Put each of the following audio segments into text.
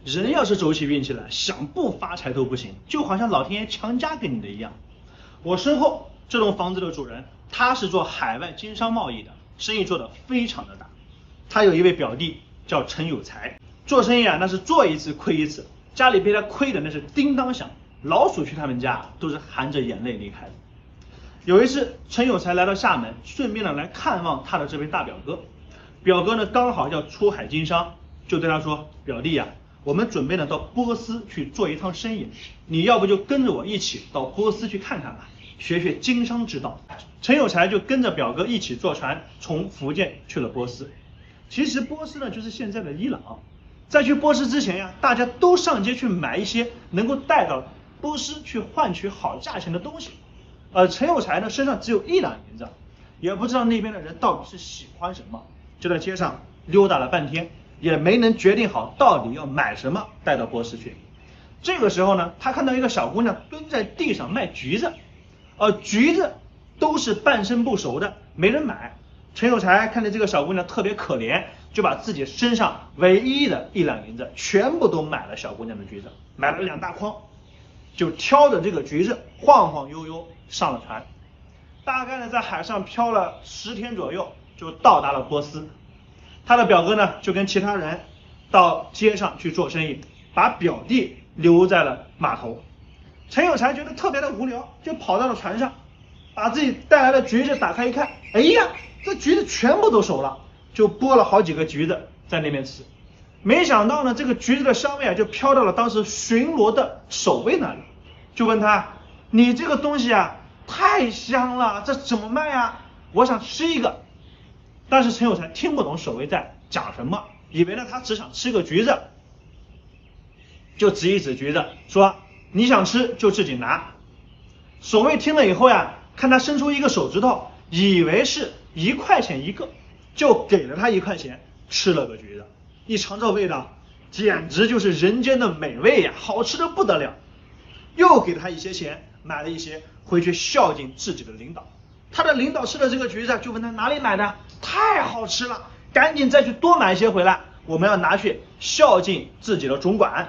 人要是走起运气来，想不发财都不行，就好像老天爷强加给你的一样。我身后这栋房子的主人，他是做海外经商贸易的，生意做得非常的大。他有一位表弟叫陈有才，做生意那是做一次亏一次，家里被他亏的那是叮当响，老鼠去他们家都是含着眼泪离开的。有一次，陈有才来到厦门，顺便来看望他的这位大表哥。表哥刚好要出海经商，就对他说：“表弟我们准备到波斯去做一趟生意，你要不就跟着我一起到波斯去看看吧，学学经商之道。”陈有才就跟着表哥一起坐船，从福建去了波斯。其实波斯就是现在的伊朗。在去波斯之前大家都上街去买一些能够带到波斯去换取好价钱的东西。陈有才身上只有1两银子，也不知道那边的人到底是喜欢什么，就在街上溜达了半天，也没能决定好到底要买什么带到波斯去。这个时候他看到一个小姑娘蹲在地上卖橘子，橘子都是半生不熟的，没人买。陈有才看见这个小姑娘特别可怜，就把自己身上唯一的1两银子全部都买了小姑娘的橘子，买了2大筐，就挑着这个橘子晃晃悠悠上了船。大概在海上漂了10天左右，就到达了波斯。他的表哥就跟其他人到街上去做生意，把表弟留在了码头。陈有才觉得特别的无聊，就跑到了船上，把自己带来的橘子打开一看，哎呀，这橘子全部都熟了，就剥了好几个橘子在那边吃。没想到这个橘子的香味就飘到了当时巡逻的守卫那里，就问他：“你这个东西太香了，这怎么卖我想吃一个。”但是陈有才听不懂守卫在讲什么，以为他只想吃个橘子，就指一指橘子说：“你想吃就自己拿。”守卫听了以后看他伸出一个手指头，以为是1块钱一个，就给了他1块钱，吃了个橘子。一尝这味道，简直就是人间的美味好吃的不得了。又给他一些钱，买了一些回去孝敬自己的领导。他的领导吃了这个橘子，就问他哪里买的，太好吃了，赶紧再去多买一些回来，我们要拿去孝敬自己的总管。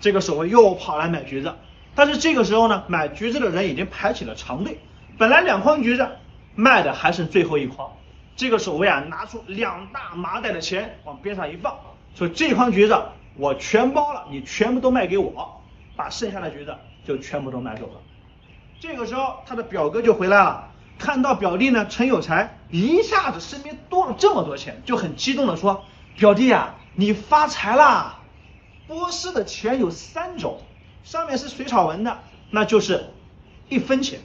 这个守卫又跑来买橘子，但是这个时候买橘子的人已经排起了长队，本来2筐橘子卖的还剩最后1筐。这个守卫拿出2大麻袋的钱往边上一放，说：“这筐橘子我全包了，你全部都卖给我。”把剩下的橘子就全部都买走了。这个时候他的表哥就回来了，看到表弟陈有才一下子身边多了这么多钱，就很激动的说：“表弟你发财啦！波斯的钱有3种，上面是水草纹的，那就是1分钱；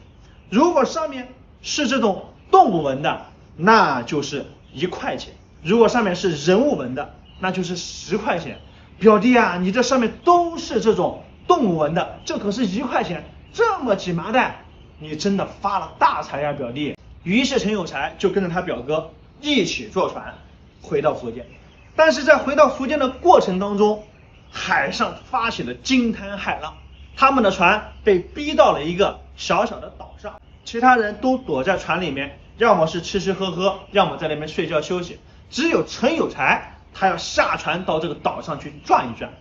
如果上面是这种动物纹的，那就是1块钱；如果上面是人物纹的，那就是10块钱。表弟你这上面都是这种动物纹的，这可是1块钱，这么几麻袋，你真的发了大财呀，表弟。”于是陈有才就跟着他表哥一起坐船回到福建。但是在回到福建的过程当中，海上发起了惊涛骇浪，他们的船被逼到了一个小小的岛上，其他人都躲在船里面，要么是吃吃喝喝，要么在那边睡觉休息。只有陈有才他要下船到这个岛上去转一转。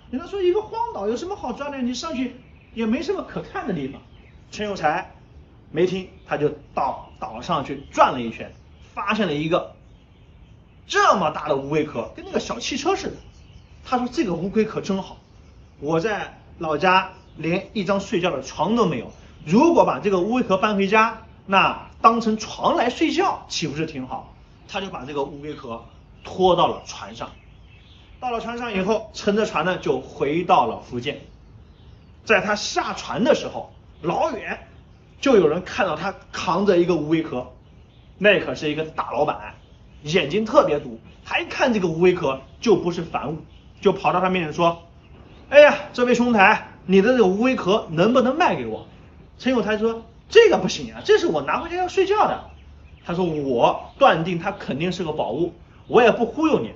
人家说一个荒岛有什么好转的，你上去也没什么可看的地方。陈有才没听，他就到岛上去转了一圈，发现了一个这么大的乌龟壳，跟那个小汽车似的。他说：“这个乌龟壳真好，我在老家连一张睡觉的床都没有，如果把这个乌龟壳搬回家，那当成床来睡觉，岂不是挺好？”他就把这个乌龟壳拖到了船上。到了船上以后，乘着船就回到了福建。在他下船的时候，老远就有人看到他扛着一个乌龟壳，那可是一个大老板，眼睛特别毒，他一看这个乌龟壳就不是凡物，就跑到他面前说：“哎呀，这位兄台，你的这个乌龟壳能不能卖给我？”陈有才说：“这个不行这是我拿回家要睡觉的。”他说：“我断定它肯定是个宝物，我也不忽悠你，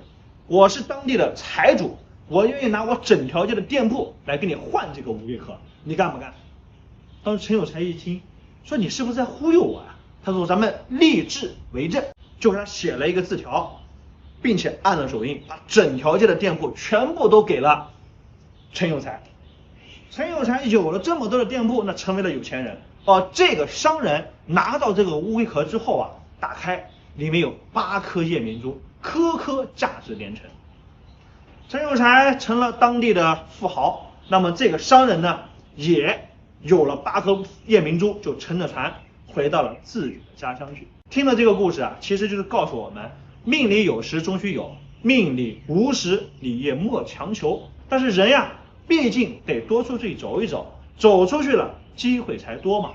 我是当地的财主，我愿意拿我整条街的店铺来给你换这个乌龟壳，你干不干？”当时陈有才一听，说：“你是不是在忽悠我他说：“咱们立志为证。”就给他写了一个字条，并且按了手印，把整条街的店铺全部都给了陈有才。陈有才有了这么多的店铺，那成为了有钱人。这个商人拿到这个乌龟壳之后啊，打开里面有8颗夜明珠，颗颗价值连城。陈有才成了当地的富豪，那么这个商人呢，也有了8颗夜明珠，就乘着船回到了自己的家乡去。听了这个故事啊，其实就是告诉我们，命里有时终须有，命里无时你也莫强求。但是人呀，毕竟得多出去走一走，走出去了，机会才多嘛。